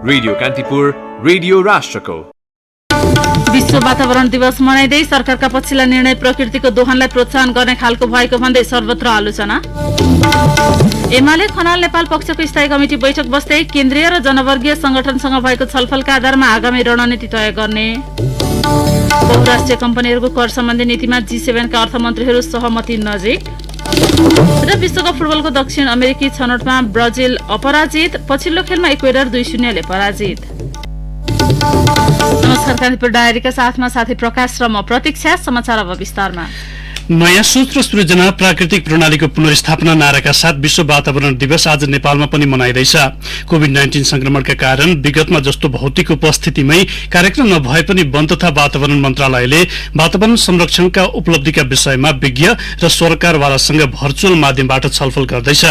Radio Kantipur, radio राष्ट्रको। विश्व वातावरण दिवस मनाइँदै सरकारका पछिल्ला निर्णय प्रकृतिको दोहनलाई प्रोत्साहन गर्ने खालको भएको भन्दै सर्वत्र आलोचना। एमाले खनाल नेपाल पक्षको स्थायी कमिटी बैठक बस्दै केन्द्रीय र जनवर्गीय संगठनसँग भएको छलफलका आधारमा आगामी रणनीति तय गर्ने। बहुराष्ट्रिय कम्पनीहरूको कर सम्बन्धी नीतिमा G7 का अर्थमन्त्रीहरू सहमति नजिक। र विश्वकप फुटबलको दक्षिण अमेरिकी छनौटमा ब्राजिल अपराजित, पछिल्लो खेलमा इक्वेडर 2-0 ले पराजित। नमस्कार, कान्तिपुर डायरीका साथमा साथी प्रकाश र म प्रतीक्षा। समाचार अब विस्तारमा। नयाँ सोच र सृजना प्राकृतिक प्रणालीको पुनर्स्थापना नाराका साथ विश्व वातावरण दिवस आज नेपालमा पनि मनाइँदैछ। कोभिड-19 संक्रमणका कारण विगतमा जस्तो भौतिक उपस्थितिमै कार्यक्रम नभए पनि वन तथा वातावरण मन्त्रालयले वातावरण संरक्षणका उपलब्धिका विषयमा विज्ञ र सरकारवालासँग भर्चुअल माध्यमबाट छलफल गर्दैछ।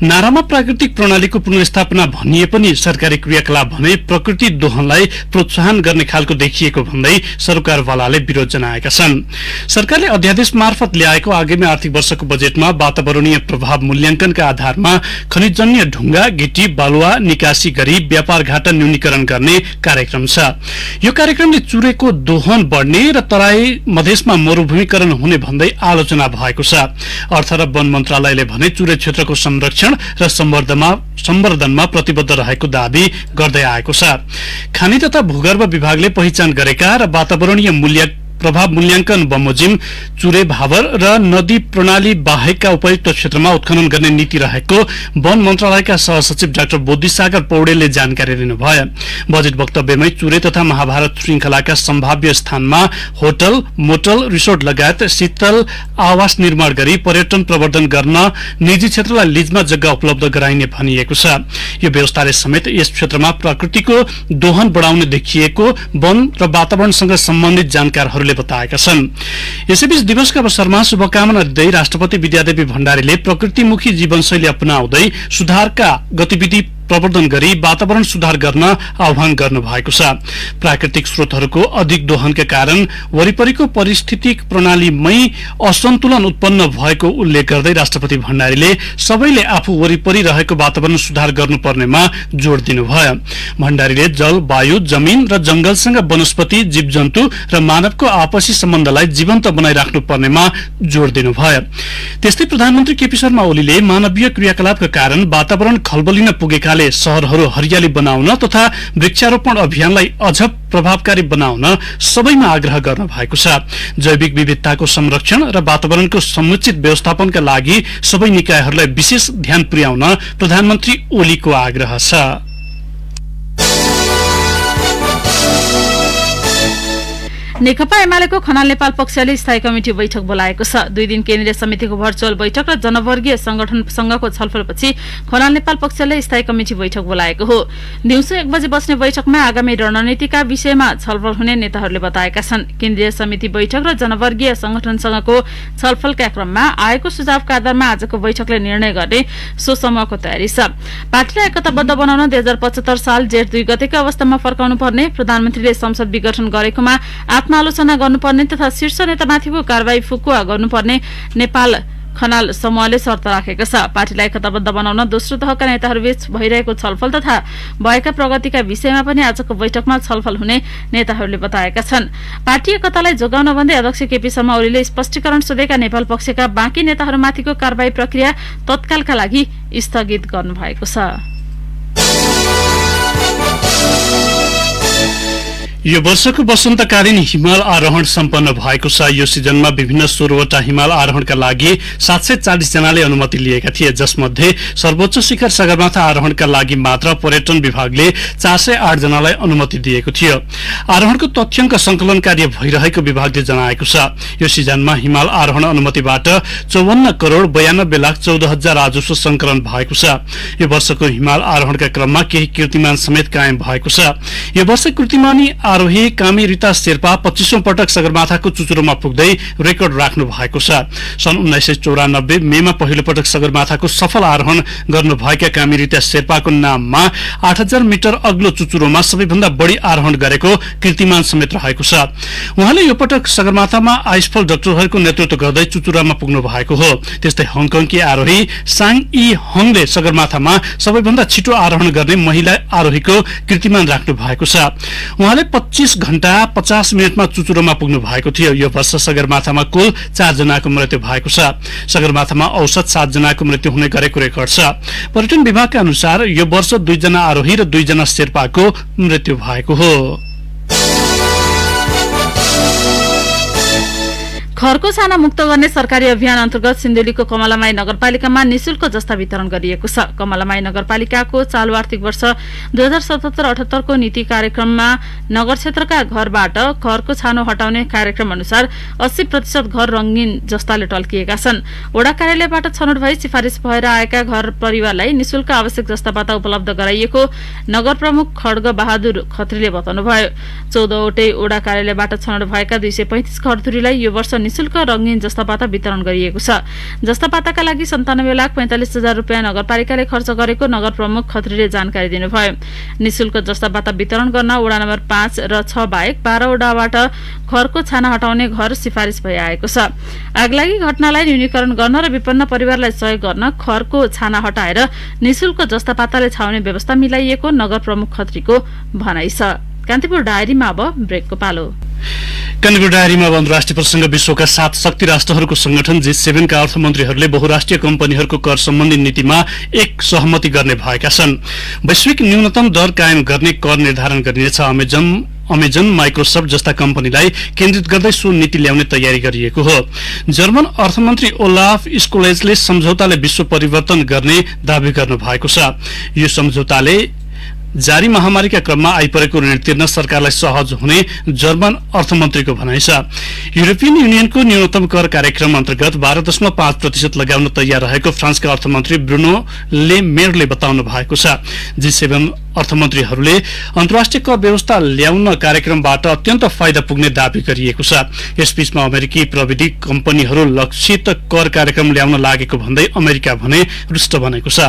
नारामा प्राकृतिक प्रणालीको पुनर्स्थापना भनिए पनि सरकारी क्रियाकलाप भने प्रकृति दोहनलाई प्रोत्साहन गर्ने खालको देखिएको भन्दै सरकारवालाले विरोध जनाएका छन्। सरकारले अध्यादेश मार्फत ल्याएको आगामी आर्थिक वर्षको बजेटमा वातावरणीय प्रभाव मूल्याङ्कनका आधारमा खनिजजन्य ढुङ्गा, गिटी, बालुवा निकासी गरी व्यापार घाटा न्यूनीकरण गर्ने कार्यक्रम छ। यो कार्यक्रमले चुरेको दोहन बढ्ने र तराई मधेसमा मरुभूमिकरण हुने भन्दै आलोचना भएको छ। अर्थ र वन मन्त्रालयले भने चुरे क्षेत्रको संरक्षण र सम्वर्धनमा प्रतिबद्ध रहेको दावी गर्दै आएको छ। खानी तथा भूगर्भ विभागले पहिचान गरेका र वातावरणीय प्रभाव मूल्याङ्कन बमोजिम, चुरे, भावर र नदी प्रणाली बाहेकका उपयुक्त क्षेत्रमा उत्खनन गर्ने नीति रहेको वन मन्त्रालयका सहसचिव डाक्टर बोधिसागर पौडेलले जानकारी दिनुभयो। बजेट वक्तव्यमै चुरे तथा महाभारत श्रृंखलाका सम्भाव्य स्थानमा होटल, मोटल, रिसोर्ट लगायत शीतल आवास निर्माण गरी पर्यटन प्रवर्धन गर्न निजी क्षेत्रलाई लीजमा जग्गा उपलब्ध गराइने भनिएको छ। यो व्यवस्थाले समेत यस क्षेत्रमा प्रकृतिको दोहन बढाउने देखिएको वन र वातावरणसँग सम्बन्धित जानकारहरू बताएका छन्। यसैबीच दिवसका अवसरमा शुभकामना दिँदै राष्ट्रपति विद्यादेवी भण्डारीले प्रकृतिमुखी जीवनशैली अपनाउँदै सुधारका गतिविधि प्रवर्धन गरी वातावरण सुधार गर्न आह्वान गर्नु भएको छ। प्राकृतिक स्रोतहरूको अधिक दोहनका कारण वरिपरिको पारिस्थितिक प्रणालीमै असन्तुलन उत्पन्न भएको उल्लेख गर्दै राष्ट्रपति भण्डारीले सबैले आफू वरिपरि रहेको वातावरण सुधार गर्नुपर्नेमा जोड़ दिनुभयो। भण्डारीले जल, वायु, जमीन र जंगलसँग वनस्पति, जीवजन्तु र मानवको आपसी सम्बन्धलाई जीवन्त बनाइराख्नु पर्नेमा जोड़ दिनुभयो। त्यस्तै प्रधानमन्त्री केपी शर्मा ओलीले मानवीय क्रियाकलापका कारण वातावरण खलबलिन पुगेका शहरहरू हरियाली बनाउन तथा वृक्षारोपण अभियानलाई अझ प्रभावकारी बनाउन सबैमा आग्रह गर्नु भएको छ। जैविक विविधताको संरक्षण र वातावरणको समुचित व्यवस्थापनका लागि सबै निकायहरूलाई विशेष ध्यान पुर्याउन प्रधानमन्त्री ओलीको आग्रह छ। नेकपा एमालेको खनाल नेपाल पक्षले स्थायी कमिटी बैठक बोलाएको छ। 2 दिन केन्द्रीय समितिको भर्चुअल बैठक र जनवर्गीय संगठनसँगको छलफलपछि खनाल नेपाल पक्षले स्थायी कमिटी बैठक बोलाएको हो। दिउँसो 1 बजे बस्ने बैठकमा आगामी रणनीतिका विषयमा छलफल हुने नेताहरूले बताएका छन्। केन्द्रीय समिति बैठक र जनवर्गीय संगठनसँगको छलफलका क्रममा आएको सुझावका आधारमा आजको बैठकले निर्णय गर्ने सो समूहको तयारी छ। पार्टीलाई एकताबद्ध बनाउन 2075 साल जेठ 2 गतेको अवस्थामा फर्काउनु पर्ने, प्रधानमन्त्रीले संसद विघटन गरेकोमा आत्मालोचना गर्नुपर्ने तथा शीर्ष नेतामाथिको कारवाही फुकुवा गर्नुपर्ने नेपाल खनाल समूहले शर्त राखेको छ। पार्टीलाई एकताबद्ध बनाउन दोस्रो तहका नेताहरूबीच भइरहेको छलफल तथा भएका प्रगतिका विषयमा पनि आजको बैठकमा छलफल हुने नेताहरूले बताएका छन्। पार्टी एकतालाई जोगाउन भन्दै अध्यक्ष केपी शर्मा ओलीले स्पष्टीकरण सोधेका नेपाल पक्षका बाँकी नेताहरूमाथिको कारवाही प्रक्रिया तत्कालका लागि स्थगित गर्नुभएको छ। यो वर्षको वसन्तकालीन हिमाल आरोहण सम्पन्न भएको छ। यो सिजनमा विभिन्न 16वटा हिमाल आरोहणका लागि 740 जनाले अनुमति लिएका थिए, जसमध्ये सर्वोच्च शिखर सगरमाथा आरोहणका लागि मात्र पर्यटन विभागले 408 जनालाई अनुमति दिएको थियो। आरोहणको तथ्याङ्क संकलन कार्य भइरहेको विभागले जनाएको छ। यो सिजनमा हिमाल आरोहण अनुमतिबाट 54 करोड 92 लाख 14 हजार राजस्व संकलन भएको छ। यो वर्षको हिमाल आरोहणका क्रममा केही कीर्तिमान समेत कायम भएको छ। यो वर्ष कीर्तिमानी आरोही कामी रिता शेर्पा 25औं पटक सगरमाथाको चुचुरोमा पुग्दै रेकर्ड राख्नु भएको छ। सन् 1994 मेमा पहिलो पटक सगरमाथाको सफल आरोहण गर्नुभएका कामी रिता शेर्पाको नाममा 8000 मिटर अग्लो चुचुरोमा सबैभन्दा बढी आरोहण गरेको कीर्तिमान समेत रहेको छ। उहाँले यो पटक सगरमाथामा आइसफल डाक्टरहरूको नेतृत्व गर्दै चुचुरामा पुग्नु भएको हो। त्यस्तै हङकङकी आरोही साङ ई हङले सगरमाथामा सबैभन्दा छिटो आरोहण गर्ने महिला आरोहीको कीर्तिमान राख्नु भएको छ। उहाँले 25 घण्टा 50 मिनटमा चुचुरोमा पुग्नु भएको थियो। यो वर्ष सगरमाथामा कुल 4 जनाको मृत्यु भएको छ। सगरमाथामा औसत 7 जनाको मृत्यु हुने गरेको रेकर्ड छ। पर्यटन विभागका अनुसार यो वर्ष 2 जना आरोही र 2 जना शेर्पाको मृत्यु भएको हो। खरको छाना मुक्त गर्ने सरकारी अभियान अन्तर्गत सिन्धुलीको कमलामाई नगरपालिकामा निशुल्क जस्ता वितरण गरिएको छ। कमलामाई नगरपालिकाको चालु आर्थिक वर्ष 2077-78 को नीति कार्यक्रममा नगर क्षेत्रका घरबाट खरको छानो हटाउने कार्यक्रम अनुसार 80% घर रंगीन जस्ताले टल्किएका छन्। वडा कार्यालयबाट छनौट भई सिफारिस भएर आएका घर परिवारलाई निशुल्क आवश्यक जस्तापाता उपलब्ध गराइएको नगर प्रमुख खड्ग बहादुर खत्रीले बताउनुभयो। 14 वटै वडा कार्यालयबाट छनौट भएका 235 घरधुरीलाई यो वर्ष निशुल्क रंगीन जस्तापाता वितरण गरिएको छ। जस्तापाताका लागि 97,45,000 रुपियाँ नगरपालिकाले खर्च गरेको नगर प्रमुख खत्रीले जानकारी दिनुभयो। निशुल्क जस्तापाता वितरण गर्न वडा नम्बर 5 र 6 बाहेक 12 वडाबाट खरको छाना हटाउने घर सिफारिस भई आएको छ। आगलागी घटनालाई न्यूनीकरण गर्न र विपन्न परिवारलाई सहयोग गर्न खरको छाना हटाएर निशुल्क जस्तापाताले छाउने व्यवस्था मिलाइएको नगर प्रमुख खत्रीको भनाइ छ। कान्तिपुर डायरीमा अब ब्रेकको पालो। कान्तिपुर डायरीमा अब अन्तर्राष्ट्रिय प्रसंग। विश्वका 7 शक्ति राष्ट्रहरूको संगठन G7 का अर्थमन्त्रीहरूले बहुराष्ट्रिय कम्पनीहरूको कर सम्बन्धी नीतिमा एक सहमति गर्ने भएका छन्। वैश्विक न्यूनतम दर कायम गर्ने कर निर्धारण गरिनेछ। अमेजन माइक्रोसफ्ट जस्ता कम्पनीलाई केन्द्रित गर्दै सो नीति ल्याउने तयारी गरिएको हो। जर्मन अर्थमन्त्री ओलाफ स्कोलेजले सम्झौताले विश्व परिवर्तन गर्ने दावी गर्नु भएको छ। यो सम्झौताले जारी महामारीका क्रममा आइपरेको ऋण तिर्न सरकारलाई सहज हुने जर्मन अर्थमन्त्रीको भनाइ छ। युरोपियन युनियनको न्यूनतम कर कार्यक्रम अन्तर्गत 12.5% लगाउन तयार रहेको फ्रान्सका अर्थमन्त्री ब्रुनो ले मेयरले बताउनु भएको छ। G7 अर्थमन्त्रीहरूले अन्तर्राष्ट्रिय कर व्यवस्था ल्याउन कार्यक्रमबाट अत्यन्त फाइदा पुग्ने दावी गरिएको छ। यसबीचमा अमेरिकी प्रविधि कम्पनीहरू लक्षित कर कार्यक्रम ल्याउन लागेको भन्दै अमेरिका भने रुष्ट बनेको छ।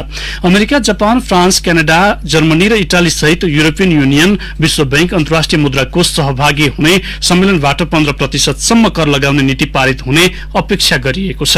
America, Japan, France, Canada, Germany र इटाली सहित युरोपियन युनियन, विश्व बैंक, अन्तर्राष्ट्रिय मुद्रा कोष सहभागी हुने सम्मेलनबाट 15% सम्म कर लगाउने नीति पारित हुने अपेक्षा गरिएको छ।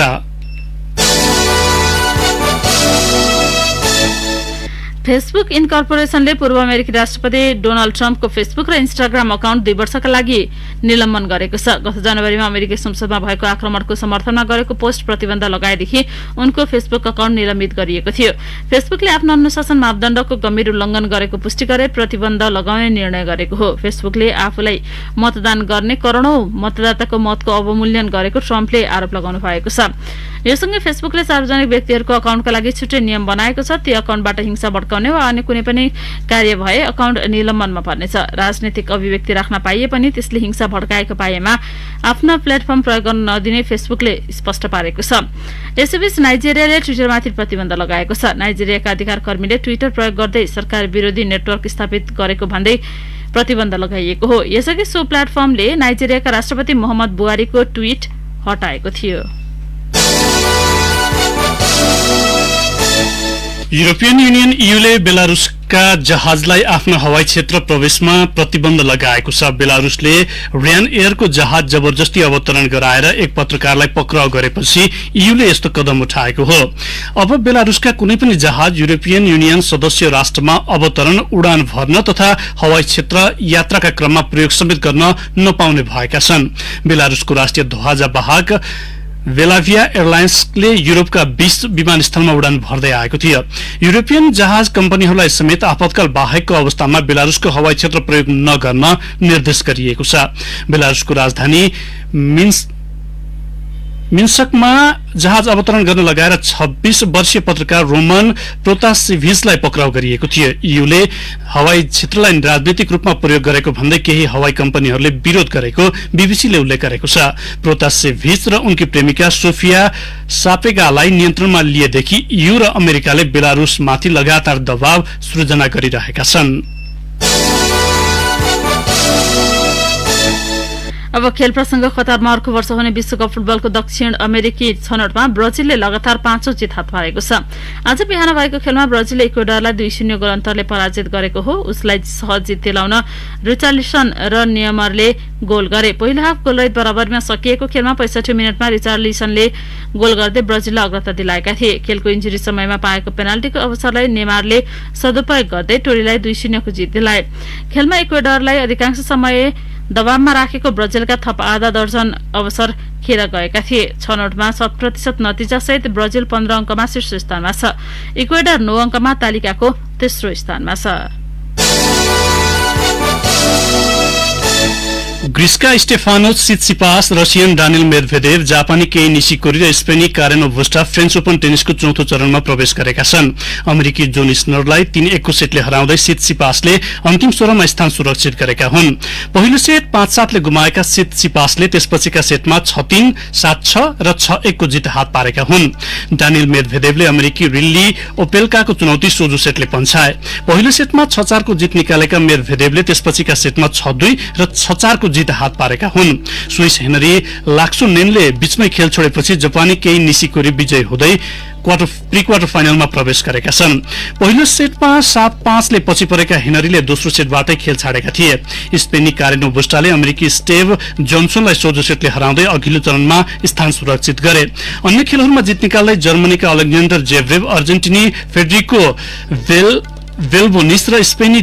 फेसबुक इन्कर्पोरेसनले पूर्व अमेरिकी राष्ट्रपति डोनाल्ड ट्रम्पको फेसबुक र इन्स्टाग्राम अकाउन्ट 2 वर्षका लागि निलम्बन गरेको छ। गत जनवरीमा अमेरिकी संसदमा भएको आक्रमणको समर्थनमा गरेको पोस्ट प्रतिबन्ध लगाएदेखि उनको फेसबुक अकाउन्ट निलम्बित गरिएको थियो। फेसबुकले आफ्नो अनुशासन मापदण्डको गम्भीर उल्लंघन गरेको पुष्टि गरे प्रतिबन्ध लगाउने निर्णय गरेको हो। फेसबुकले आफूलाई मतदान गर्ने करोडौं मतदाताको मतको अवमूल्यन गरेको ट्रम्पले आरोप लगाउनु भएको छ। योसँगै फेसबुकले सार्वजनिक व्यक्तिहरूको अकाउन्टका लागि छुट्टै नियम बनाएको छ। ती अकाउन्टबाट हिंसा भड्काउने वा अन्य कुनै पनि कार्य भए अकाउन्ट निलम्बनमा पर्नेछ। राजनीतिक अभिव्यक्ति राख्न पाइए पनि त्यसले हिंसा भड्काएको पाएमा आफ्नो प्लेटफर्म प्रयोग गर्न नदिने फेसबुकले स्पष्ट पारेको छ। यसैबीच नाइजेरियाले ट्विटरमाथि प्रतिबन्ध लगाएको छ। नाइजेरियाका अधिकार कर्मीले ट्विटर प्रयोग गर्दै सरकार विरोधी नेटवर्क स्थापित गरेको भन्दै प्रतिबन्ध लगाइएको हो। यसअघि सो प्लेटफर्मले नाइजेरियाका राष्ट्रपति मोहम्मद बुहारीको ट्वीट हटाएको थियो। युरोपियन युनियन ईयूले बेलारुसका जहाजलाई आफ्नो हवाई क्षेत्र प्रवेशमा प्रतिबन्ध लगाएको छ। बेलारुसले रियान एयरको जहाज जबरजस्ती अवतरण गराएर एक पत्रकारलाई पक्राउ गरेपछि ईयूले यस्तो कदम उठाएको हो। अब बेलारुसका कुनै पनि जहाज युरोपियन युनियन सदस्य राष्ट्रमा अवतरण, उडान भर्न तथा हवाई क्षेत्र यात्राका क्रममा प्रयोग समेत गर्न नपाउने भएका छन्। बेलारुसको राष्ट्रिय ध्वजावाहक बेलाभिया एयरलाइन्सले युरोपका 20 विमानस्थलमा उडान भर्दै आएको थियो। युरोपियन जहाज कम्पनीहरूलाई समेत आपतकाल बाहेकको अवस्थामा बेलारुसको हवाई क्षेत्र प्रयोग नगर्न निर्देश गरिएको छ। बेलारुसको राजधानी मिन्स्कमा जहाज अवतरण गर्न लगाएर 26 वर्षीय पत्रकार रोमन प्रोतासेभिचलाई पक्राउ गरिएको थियो। ईयूले हवाई क्षेत्रलाई राजनीतिक रूपमा प्रयोग गरेको भन्दै केही हवाई कम्पनीहरूले विरोध गरेको बीबीसीले उल्लेख गरेको छ। प्रोतासेभिच र उनकी प्रेमिका सोफिया सापेगालाई नियन्त्रणमा लिएदेखि ईयू र अमेरिकाले बेलारुसमाथि लगातार दबाव सृजना गरिरहेका छन्। अब खेल प्रसंग कतारमा अर्को वर्ष हुने विश्वकप फुटबलको दक्षिण अमेरिकी छनौटमा ब्राजिलले लगातार 5औं जित हात पारेको छ। आज बिहान भएको खेलमा ब्राजिलले इक्वेडरलाई 2-0 गोल अन्तरले पराजित गरेको हो। उसलाई सहज जित दिलाउन रिचार्लिसन र नियमरले गोल गरे। पहिलो हाफ गोलरहित बराबरमा सकिएको खेलमा 65 मिनेटमा रिचार्लिसनले गोल गर्दै ब्राजिललाई अग्रता दिलाएका थिए। खेलको इन्जुरी समयमा पाएको पेनाल्टीको अवसरलाई नेमारले सदुपयोग गर्दै टोलीलाई 2-0 को जित दिलाए। खेलमा इक्वेडरलाई अधिकांश समय दबावमा राखेको ब्राजिलका थप आधा दर्जन अवसर खेर गएका थिए। छनौटमा 100% नतिजासहित ब्राजिल 15 अङ्कमा शीर्ष स्थानमा छ। इक्वेडर 9 अङ्कमा तालिकाको तेस्रो स्थानमा छ। ग्रीसका स्टेफानोस सित्सिपास, रसियन डानिल मेदभेदेव, जापानी केई निशिकोरी र स्पेनी कारेन बुस्टा फ्रेन्च ओपन टेनिसको चौथो चरणमा प्रवेश गरेका छन्। अमेरिकी जोन इस्नरलाई 3-1 को सेटले हराउँदै सित्सिपासले अन्तिम 16मा स्थान सुरक्षित गरेका हुन्। पहिलो सेट 5-7 ले गुमाएका सित्सिपासले त्यसपछिका सेटमा 6-3, 7-6 र 6-1 को जित हात पारेका हुन्। डानिल मेदभेदेवले अमेरिकी रिल्ली ओपेल्काको चुनौती सोझो सेटले पन्छाए। पहिलो सेटमा 6-4 को जित निकालेका मेदभेदेवले त्यसपछिका सेटमा 6-2 र 6-4 को जित हात पारेका हुन्। स्विस हेनरी लाक्सोनेनले बीचमै खेल छोडेपछि जापानी केही निशिकोरी विजयी हुँदै प्री क्वार्टर फाइनलमा प्रवेश गरेका छन्। पहिलो सेटमा 7-5 ले पछि परेका हेनरीले दोस्रो सेटबाटै खेल छाडेका थिए। स्पेनी कारेनो बुस्टाले अमेरिकी स्टेभ जोन्सनलाई सोझो सेटले हराउँदै अघिल्लो चरणमा स्थान सुरक्षित गरे। अन्य खेलहरूमा जित निकाल्दै जर्मनीका अलेक्जेन्डर जेभरेभ, अर्जेन्टिनी फेडरिको भेल्बोनिस र स्पेनी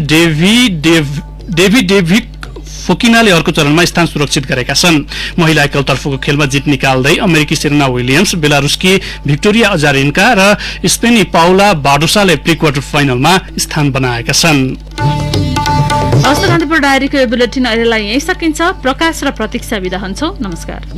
डेभिड फोकिनाले अर्को चरणमा स्थान सुरक्षित गरेका छन्। महिला एकलतर्फको खेलमा जित निकाल्दै अमेरिकी सेरेना विलियम्स, बेलारुसकी भिक्टोरिया अजारेन्का र स्पेनी पाउला बाडोसाले प्री क्वार्टर फाइनलमा स्थान बनाएका छन्। हस्त कान्तिपुर डायरीको यो बुलेटिन अहिलेलाई यही सकिन्छ। प्रकाश र प्रतीक्षा बिदा हुन्छौ। नमस्कार।